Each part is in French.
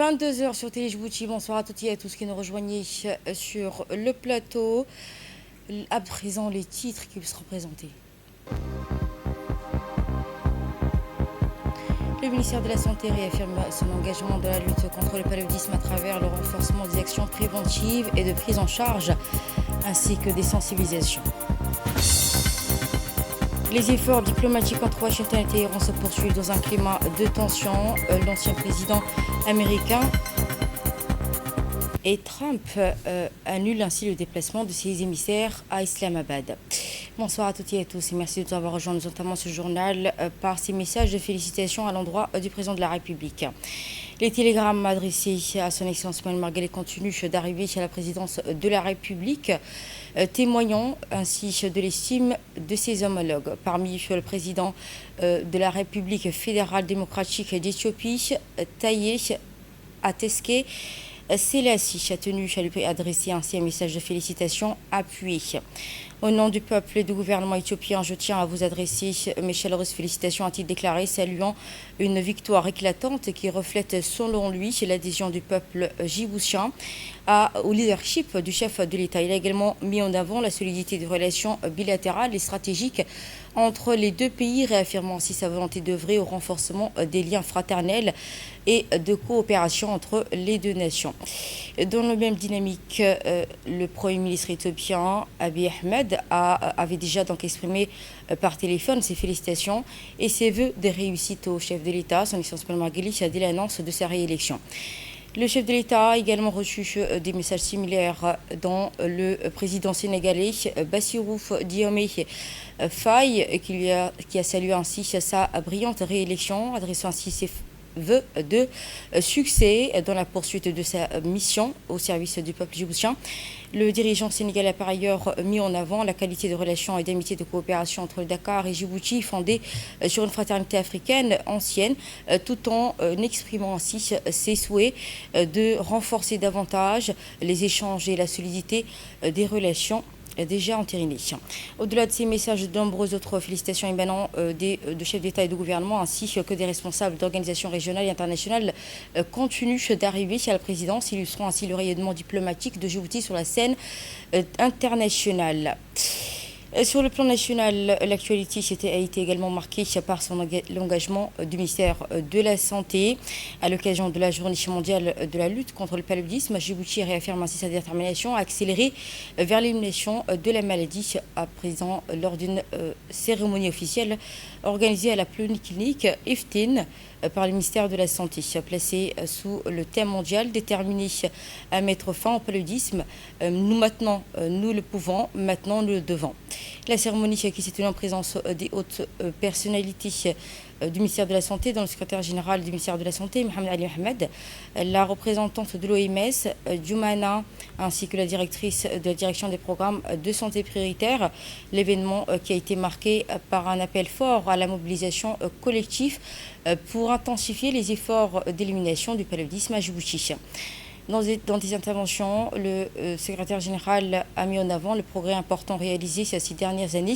22h sur Télé Djibouti. Bonsoir à toutes et à tous qui nous rejoignent sur le plateau. À présent, les titres qui vous seront présentés. Le ministère de la Santé réaffirme son engagement dans la lutte contre le paludisme à travers le renforcement des actions préventives et de prise en charge, ainsi que des sensibilisations. Les efforts diplomatiques entre Washington et Téhéran se poursuivent dans un climat de tension. L'ancien président américain et Trump annulent ainsi le déplacement de ses émissaires à Islamabad. Bonsoir à toutes et à tous et merci de nous avoir rejoints, notamment ce journal, par ces messages de félicitations à l'endroit du président de la République. Les télégrammes adressés à son Excellence Mohamed Marguerite continuent d'arriver à la présidence de la République, témoignant ainsi de l'estime de ses homologues. Parmi le président de la République fédérale démocratique d'Éthiopie, Taye Atske Selassie a tenu à lui adresser ainsi un message de félicitations appuyé. Au nom du peuple et du gouvernement éthiopien, je tiens à vous adresser mes chaleureuses félicitations, a-t-il déclaré, saluant une victoire éclatante qui reflète selon lui l'adhésion du peuple djiboutien au leadership du chef de l'État. Il a également mis en avant la solidité des relations bilatérales et stratégiques entre les deux pays, réaffirmant ainsi sa volonté d'œuvrer au renforcement des liens fraternels et de coopération entre les deux nations. Dans la même dynamique, le Premier ministre éthiopien Abiy Ahmed avait déjà donc exprimé par téléphone ses félicitations et ses vœux de réussite au chef de l'État, son Excellence Mohamed Marguerite, dès l'annonce de sa réélection. Le chef de l'État a également reçu des messages similaires dont le président sénégalais Bassirou Diomaye Faye, qui a salué ainsi sa brillante réélection, adressant ainsi ses vœux de succès dans la poursuite de sa mission au service du peuple djiboutien. Le dirigeant sénégalais a par ailleurs mis en avant la qualité de relations et d'amitié de coopération entre le Dakar et Djibouti, fondée sur une fraternité africaine ancienne, tout en exprimant ainsi ses souhaits de renforcer davantage les échanges et la solidité des relations déjà entériné. Au-delà de ces messages, de nombreuses autres félicitations émanant de chefs d'État et de gouvernement ainsi que des responsables d'organisations régionales et internationales continuent d'arriver à la présidence, illustrant ainsi le rayonnement diplomatique de Djibouti sur la scène internationale. Sur le plan national, l'actualité a été également marquée par l'engagement du ministère de la Santé. À l'occasion de la Journée mondiale de la lutte contre le paludisme, Djibouti réaffirme ainsi sa détermination à accélérer vers l'élimination de la maladie, à présent lors d'une cérémonie officielle organisée à la polyclinique Iftin par le ministère de la Santé, placée sous le thème mondial déterminé à mettre fin au paludisme. Nous maintenant, nous le pouvons, maintenant nous le devons. La cérémonie qui s'est tenue en présence des hautes personnalités du ministère de la Santé, dont le secrétaire général du ministère de la Santé, Mohamed Ali Ahmed, la représentante de l'OMS, Djoumana, ainsi que la directrice de la direction des programmes de santé prioritaire. L'événement qui a été marqué par un appel fort à la mobilisation collective pour intensifier les efforts d'élimination du paludisme à Djibouti. Dans des interventions, le secrétaire général a mis en avant le progrès important réalisé ces dernières années,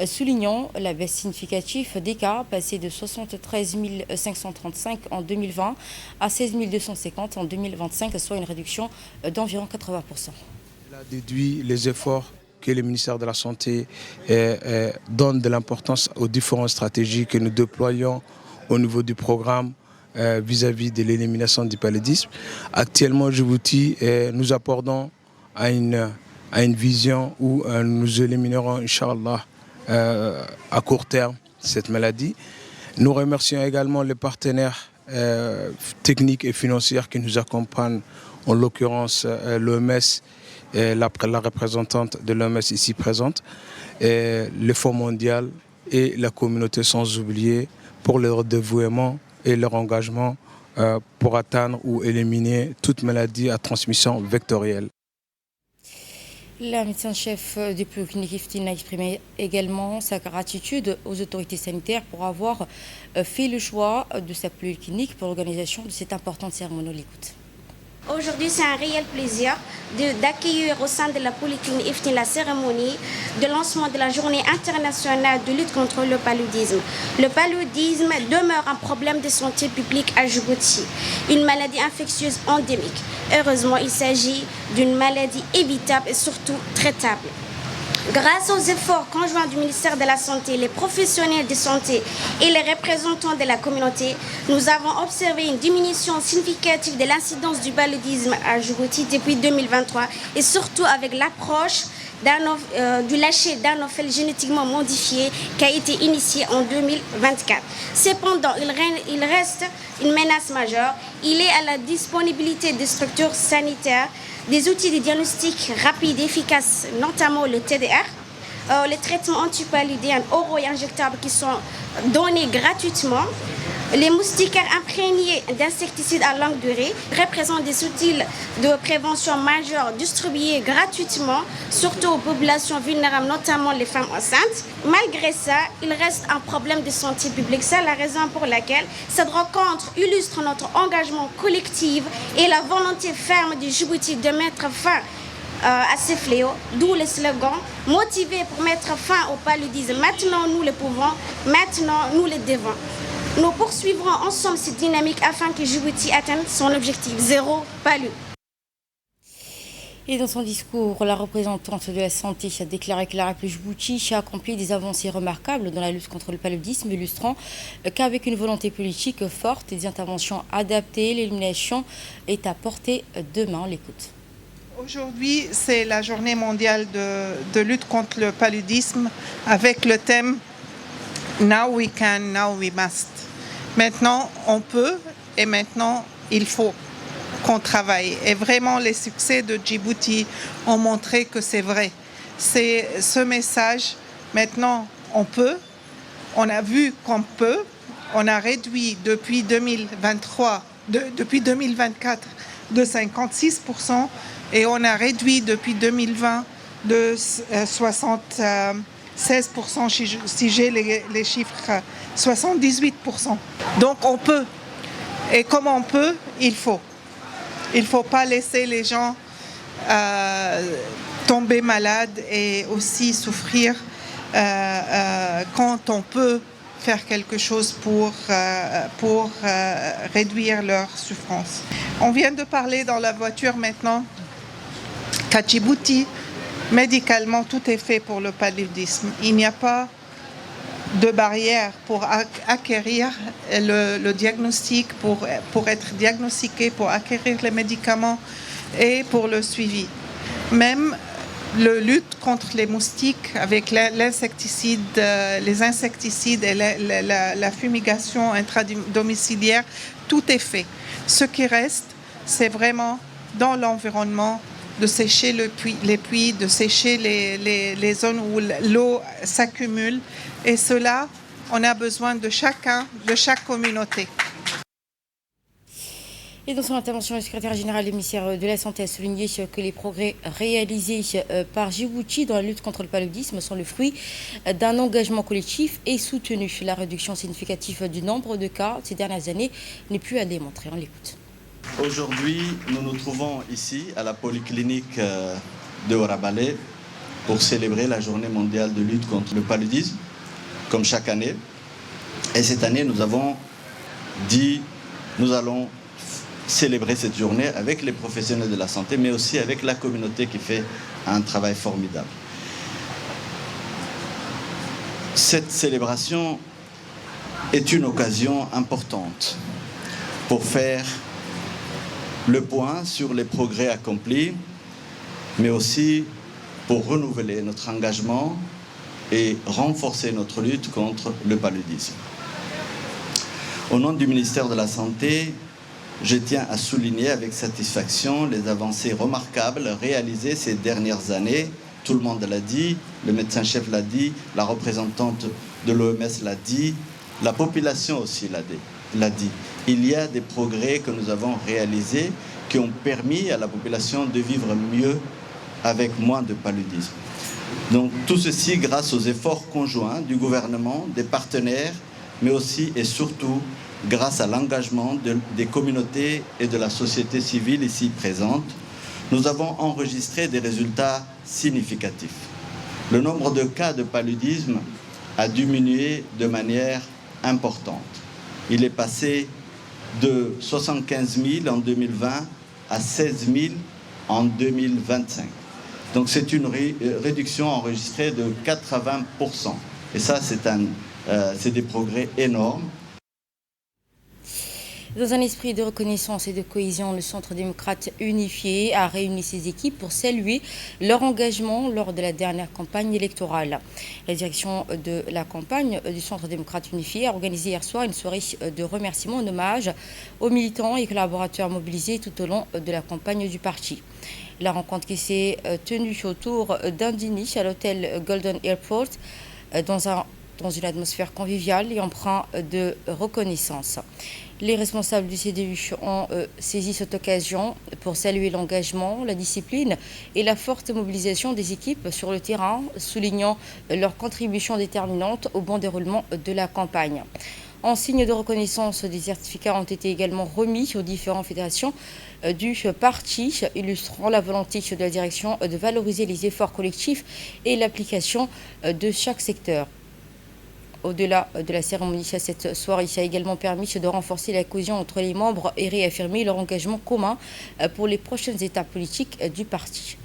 soulignant la baisse significative des cas, passés de 73 535 en 2020 à 16 250 en 2025, soit une réduction d'environ 80%. Il a déduit les efforts que le ministère de la Santé donne de l'importance aux différentes stratégies que nous déployons au niveau du programme vis-à-vis de l'élimination du paludisme. Actuellement, Djibouti, nous apportons à une vision où nous éliminerons, Inch'Allah, à court terme cette maladie. Nous remercions également les partenaires techniques et financiers qui nous accompagnent, en l'occurrence l'OMS, la représentante de l'OMS ici présente, le Fonds mondial et la communauté, sans oublier, pour leur dévouement et leur engagement pour atteindre ou éliminer toute maladie à transmission vectorielle. La médecin-chef du polyclinique Iftin a exprimé également sa gratitude aux autorités sanitaires pour avoir fait le choix de sa polyclinique pour l'organisation de cette importante cérémonie. On l'écoute. Aujourd'hui, c'est un réel plaisir d'accueillir au sein de la polyclinique IFTI la cérémonie de lancement de la journée internationale de lutte contre le paludisme. Le paludisme demeure un problème de santé publique à Djibouti, une maladie infectieuse endémique. Heureusement, il s'agit d'une maladie évitable et surtout traitable. Grâce aux efforts conjoints du ministère de la Santé, les professionnels de santé et les représentants de la communauté, nous avons observé une diminution significative de l'incidence du paludisme à Djibouti depuis 2023 et surtout avec l'approche du lâcher d'anophèles génétiquement modifiés qui a été initié en 2024. Cependant, il reste une menace majeure. Il est à la disponibilité des structures sanitaires des outils de diagnostic rapide et efficaces, notamment le TDR, les traitements antipaludéens oraux et injectables qui sont donnés gratuitement. Les moustiquaires imprégnés d'insecticides à longue durée représentent des outils de prévention majeurs distribués gratuitement, surtout aux populations vulnérables, notamment les femmes enceintes. Malgré ça, il reste un problème de santé publique. C'est la raison pour laquelle cette rencontre illustre notre engagement collectif et la volonté ferme du Djibouti de mettre fin à ces fléaux, d'où le slogan « Motivé pour mettre fin au paludisme. Maintenant, nous le pouvons. Maintenant, nous le devons ». Nous poursuivrons ensemble cette dynamique afin que Djibouti atteigne son objectif zéro palu. Et dans son discours, la représentante de la santé a déclaré que la République Djibouti a accompli des avancées remarquables dans la lutte contre le paludisme, illustrant qu'avec une volonté politique forte et des interventions adaptées, l'élimination est à portée de main. On l'écoute. Aujourd'hui, c'est la journée mondiale de lutte contre le paludisme avec le thème « Now we can, now we must ». Maintenant, on peut et maintenant, il faut qu'on travaille. Et vraiment, les succès de Djibouti ont montré que c'est vrai. C'est ce message, maintenant, on peut. On a vu qu'on peut. On a réduit depuis 2024 de 56% et on a réduit depuis 2020 de 76%, si j'ai les chiffres, 78%. Donc on peut. Et comme on peut, il faut. Il ne faut pas laisser les gens tomber malades et aussi souffrir quand on peut faire quelque chose pour réduire leur souffrance. On vient de parler dans la voiture maintenant qu'à Djibouti, médicalement, tout est fait pour le paludisme. Il n'y a pas de barrière pour acquérir le diagnostic, pour être diagnostiqué, pour acquérir les médicaments et pour le suivi. Même la lutte contre les moustiques avec les insecticides et la fumigation intradomiciliaire, tout est fait. Ce qui reste, c'est vraiment dans l'environnement de sécher les puits, de sécher les zones où l'eau s'accumule. Et cela, on a besoin de chacun, de chaque communauté. Et dans son intervention, le secrétaire général du ministère de la Santé a souligné que les progrès réalisés par Djibouti dans la lutte contre le paludisme sont le fruit d'un engagement collectif et soutenu. La réduction significative du nombre de cas ces dernières années n'est plus à démontrer. On l'écoute. Aujourd'hui, nous nous trouvons ici à la polyclinique de Warabale pour célébrer la journée mondiale de lutte contre le paludisme, comme chaque année. Et cette année, nous avons dit, nous allons célébrer cette journée avec les professionnels de la santé, mais aussi avec la communauté qui fait un travail formidable. Cette célébration est une occasion importante pour faire le point sur les progrès accomplis, mais aussi pour renouveler notre engagement et renforcer notre lutte contre le paludisme. Au nom du ministère de la Santé, je tiens à souligner avec satisfaction les avancées remarquables réalisées ces dernières années. Tout le monde l'a dit, le médecin-chef l'a dit, la représentante de l'OMS l'a dit, la population aussi l'a dit. Il y a des progrès que nous avons réalisés qui ont permis à la population de vivre mieux avec moins de paludisme. Donc tout ceci grâce aux efforts conjoints du gouvernement, des partenaires, mais aussi et surtout grâce à l'engagement des communautés et de la société civile ici présente, nous avons enregistré des résultats significatifs. Le nombre de cas de paludisme a diminué de manière importante. Il est passé de 75 000 en 2020 à 16 000 en 2025. Donc c'est une réduction enregistrée de 80%. Et ça, c'est des progrès énormes. Dans un esprit de reconnaissance et de cohésion, le Centre démocrate unifié a réuni ses équipes pour saluer leur engagement lors de la dernière campagne électorale. La direction de la campagne du Centre démocrate unifié a organisé hier soir une soirée de remerciements en hommage aux militants et collaborateurs mobilisés tout au long de la campagne du parti. La rencontre qui s'est tenue autour d'un dîner à l'hôtel Golden Airport dans une atmosphère conviviale et empreinte de reconnaissance. Les responsables du CDU ont saisi cette occasion pour saluer l'engagement, la discipline et la forte mobilisation des équipes sur le terrain, soulignant leur contribution déterminante au bon déroulement de la campagne. En signe de reconnaissance, des certificats ont été également remis aux différentes fédérations du parti, illustrant la volonté de la direction de valoriser les efforts collectifs et l'application de chaque secteur. Au-delà de la cérémonie, cette soirée a également permis de renforcer la cohésion entre les membres et réaffirmer leur engagement commun pour les prochaines étapes politiques du parti.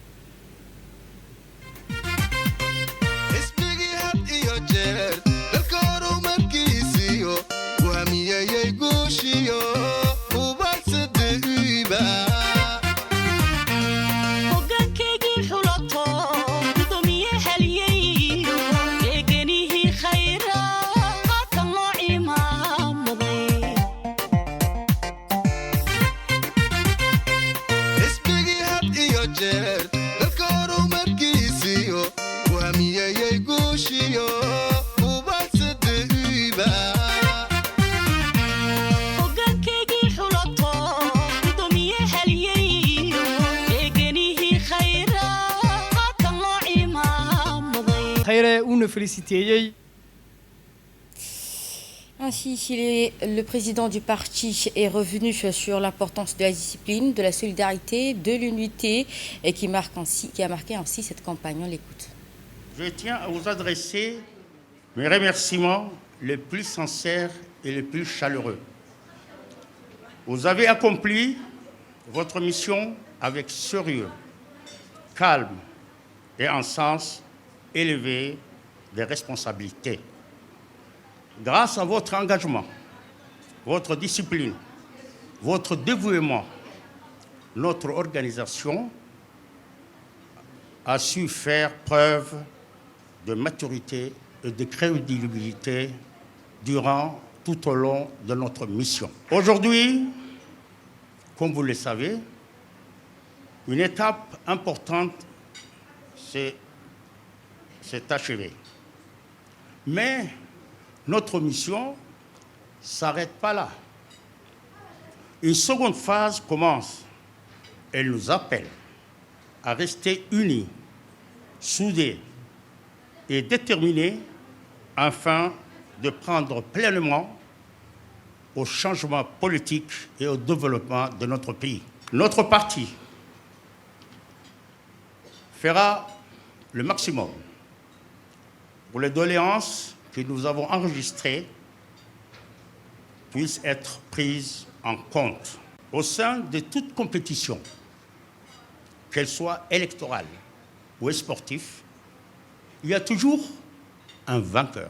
Ainsi, le président du parti est revenu sur l'importance de la discipline, de la solidarité, de l'unité et qui a marqué ainsi cette campagne. On l'écoute. Je tiens à vous adresser mes remerciements les plus sincères et les plus chaleureux. Vous avez accompli votre mission avec sérieux, calme et un sens élevé des responsabilités. Grâce à votre engagement, votre discipline, votre dévouement, notre organisation a su faire preuve de maturité et de crédibilité tout au long de notre mission. Aujourd'hui, comme vous le savez, une étape importante s'est achevée. Mais notre mission ne s'arrête pas là. Une seconde phase commence. Elle nous appelle à rester unis, soudés et déterminés afin de prendre pleinement au changement politique et au développement de notre pays. Notre parti fera le maximum pour les doléances que nous avons enregistrées puissent être prises en compte. Au sein de toute compétition, qu'elle soit électorale ou sportive, il y a toujours un vainqueur.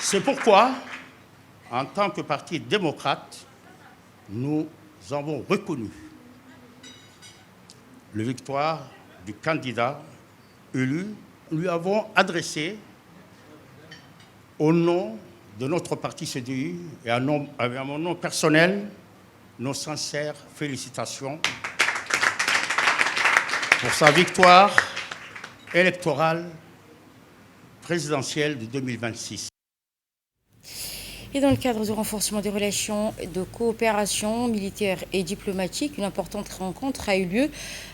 C'est pourquoi, en tant que parti démocrate, nous avons reconnu la victoire du candidat élu. Nous lui avons adressé, au nom de notre parti CDU et à mon nom personnel, nos sincères félicitations pour sa victoire électorale présidentielle de 2026. Et dans le cadre du renforcement des relations de coopération militaire et diplomatique, une importante rencontre a eu lieu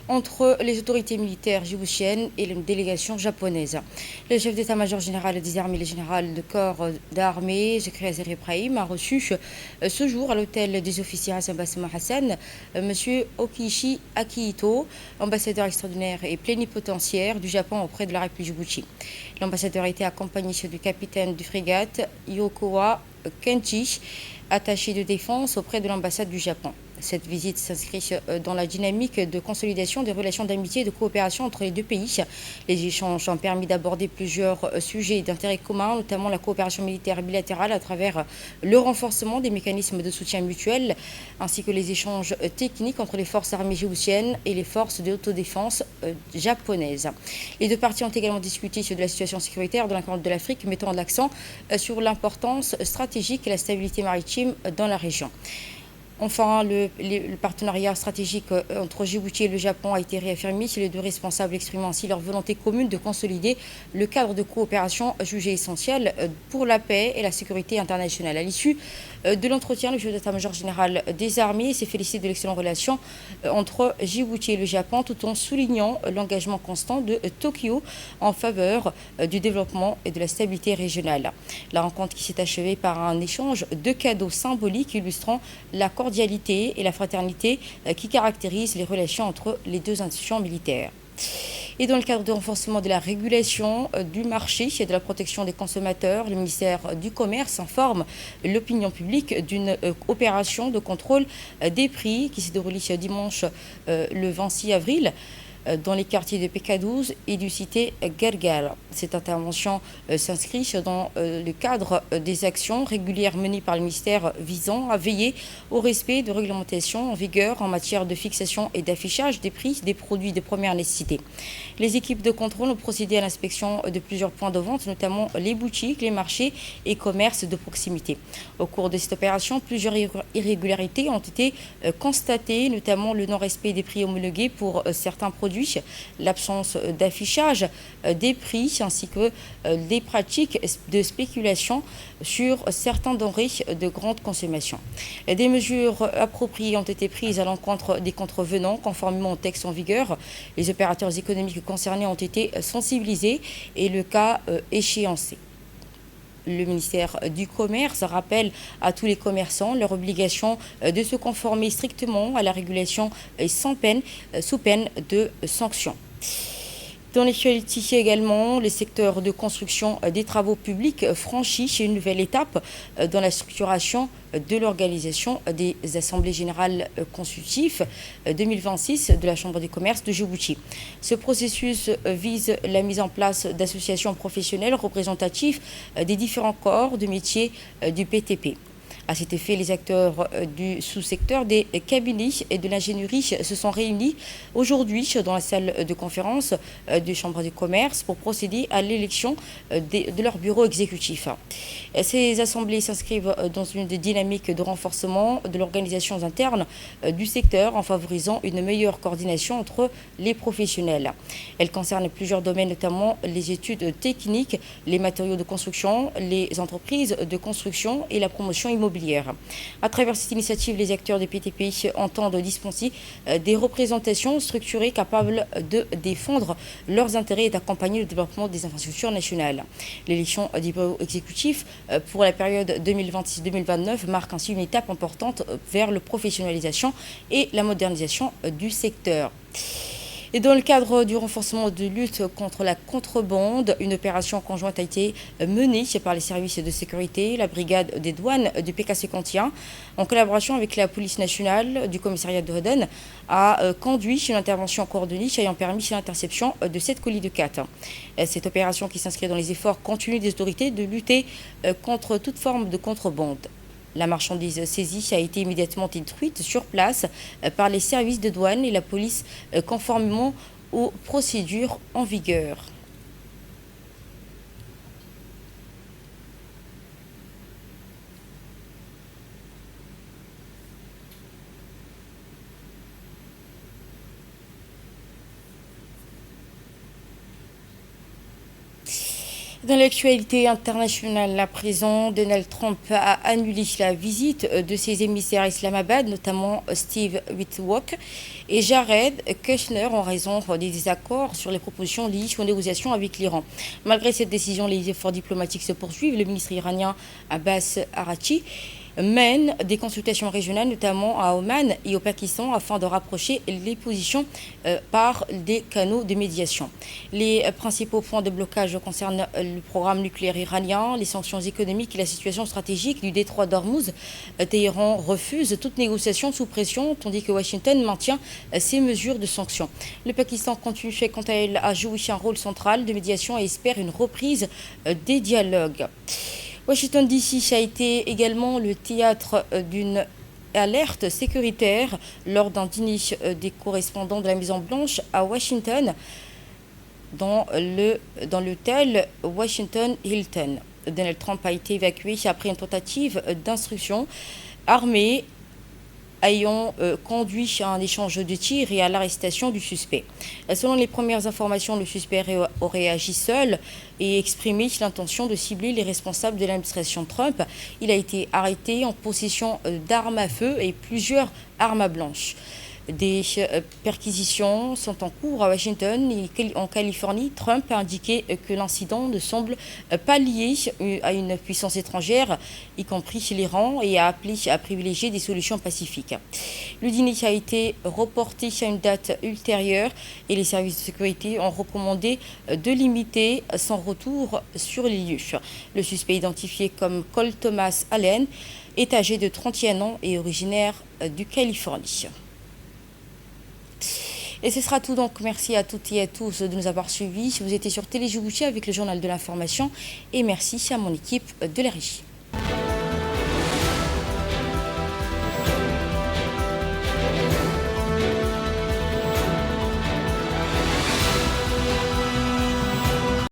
entre les autorités militaires djiboutiennes et les délégations japonaises. Le chef d'état-major général des armées, le général de corps d'armée, Zekri Azeri Ibrahim, a reçu ce jour à l'hôtel des officiers Hassan Bassama Hassan, M. Okiichi Akihito, ambassadeur extraordinaire et plénipotentiaire du Japon auprès de la République Djibouti. L'ambassadeur a été accompagné du capitaine du frégate Yokowa Kenchi, attaché de défense auprès de l'ambassade du Japon. Cette visite s'inscrit dans la dynamique de consolidation des relations d'amitié et de coopération entre les deux pays. Les échanges ont permis d'aborder plusieurs sujets d'intérêt commun, notamment la coopération militaire bilatérale à travers le renforcement des mécanismes de soutien mutuel, ainsi que les échanges techniques entre les forces armées djiboutiennes et les forces d'autodéfense japonaises. Les deux parties ont également discuté de la situation sécuritaire de la Corne de l'Afrique, mettant l'accent sur l'importance stratégique et la stabilité maritime dans la région. Enfin, le partenariat stratégique entre Djibouti et le Japon a été réaffirmé. Les deux responsables expriment ainsi leur volonté commune de consolider le cadre de coopération jugé essentiel pour la paix et la sécurité internationale. À l'issue de l'entretien, le chef d'état-major général des armées s'est félicité de l'excellente relation entre Djibouti et le Japon, tout en soulignant l'engagement constant de Tokyo en faveur du développement et de la stabilité régionale. La rencontre qui s'est achevée par un échange de cadeaux symboliques illustrant la cordialité et la fraternité qui caractérisent les relations entre les deux institutions militaires. Et dans le cadre du renforcement de la régulation du marché et de la protection des consommateurs, le ministère du Commerce informe l'opinion publique d'une opération de contrôle des prix qui s'est déroulée dimanche le 26 avril dans les quartiers de PK12 et du cité Gergal. Cette intervention s'inscrit dans le cadre des actions régulières menées par le ministère visant à veiller au respect de réglementations en vigueur en matière de fixation et d'affichage des prix des produits de première nécessité. Les équipes de contrôle ont procédé à l'inspection de plusieurs points de vente, notamment les boutiques, les marchés et commerces de proximité. Au cours de cette opération, plusieurs irrégularités ont été constatées, notamment le non-respect des prix homologués pour certains produits, l'absence d'affichage des prix ainsi que des pratiques de spéculation sur certains denrées de grande consommation. Des mesures appropriées ont été prises à l'encontre des contrevenants conformément au texte en vigueur. Les opérateurs économiques concernés ont été sensibilisés et le cas échéancé. Le ministère du Commerce rappelle à tous les commerçants leur obligation de se conformer strictement à la régulation sous peine de sanctions. Dans l'actualité également, les secteurs de construction des travaux publics franchissent une nouvelle étape dans la structuration de l'organisation des assemblées générales consultives 2026 de la Chambre des commerces de Djibouti. Ce processus vise la mise en place d'associations professionnelles représentatives des différents corps de métiers du PTP. À cet effet, les acteurs du sous-secteur des cabinets et de l'ingénierie se sont réunis aujourd'hui dans la salle de conférence de Chambre de commerce pour procéder à l'élection de leur bureau exécutif. Ces assemblées s'inscrivent dans une dynamique de renforcement de l'organisation interne du secteur en favorisant une meilleure coordination entre les professionnels. Elles concernent plusieurs domaines, notamment les études techniques, les matériaux de construction, les entreprises de construction et la promotion immobilière. À travers cette initiative, les acteurs des PTP entendent dispenser des représentations structurées capables de défendre leurs intérêts et d'accompagner le développement des infrastructures nationales. L'élection du bureau exécutif pour la période 2026-2029 marque ainsi une étape importante vers la professionnalisation et la modernisation du secteur. Et dans le cadre du renforcement de lutte contre la contrebande, une opération conjointe a été menée par les services de sécurité, la brigade des douanes du PK51, en collaboration avec la police nationale du commissariat de Hoden, a conduit une intervention coordonnée ayant permis l'interception de 7 colis de cat. Cette opération qui s'inscrit dans les efforts continus des autorités de lutter contre toute forme de contrebande. La marchandise saisie a été immédiatement détruite sur place par les services de douane et la police conformément aux procédures en vigueur. Dans l'actualité internationale, la présidente Donald Trump a annulé la visite de ses émissaires à Islamabad, notamment Steve Witkoff et Jared Kushner, en raison des désaccords sur les propositions liées aux négociations avec l'Iran. Malgré cette décision, les efforts diplomatiques se poursuivent. Le ministre iranien Abbas Araghchi mène des consultations régionales, notamment à Oman et au Pakistan, afin de rapprocher les positions par des canaux de médiation. Les principaux points de blocage concernent le programme nucléaire iranien, les sanctions économiques et la situation stratégique du détroit d'Ormuz. Téhéran refuse toute négociation sous pression, tandis que Washington maintient ses mesures de sanctions. Le Pakistan continue quant à elle à jouer un rôle central de médiation et espère une reprise des dialogues. Washington DC a été également le théâtre d'une alerte sécuritaire lors d'un dîner des correspondants de la Maison-Blanche à Washington dans l'hôtel Washington Hilton. Donald Trump a été évacué après une tentative d'instruction armée ayant conduit à un échange de tirs et à l'arrestation du suspect. Selon les premières informations, le suspect aurait agi seul et exprimé l'intention de cibler les responsables de l'administration Trump. Il a été arrêté en possession d'armes à feu et plusieurs armes blanches. Des perquisitions sont en cours à Washington et en Californie. Trump a indiqué que l'incident ne semble pas lié à une puissance étrangère, y compris l'Iran, et a appelé à privilégier des solutions pacifiques. Le dîner a été reporté à une date ultérieure et les services de sécurité ont recommandé de limiter son retour sur les lieux. Le suspect identifié comme Cole Thomas Allen est âgé de 31 ans et originaire du Californie. Et ce sera tout, donc merci à toutes et à tous de nous avoir suivis. Vous étiez sur Télé Djibouti avec le journal de l'information et merci à mon équipe de la régie.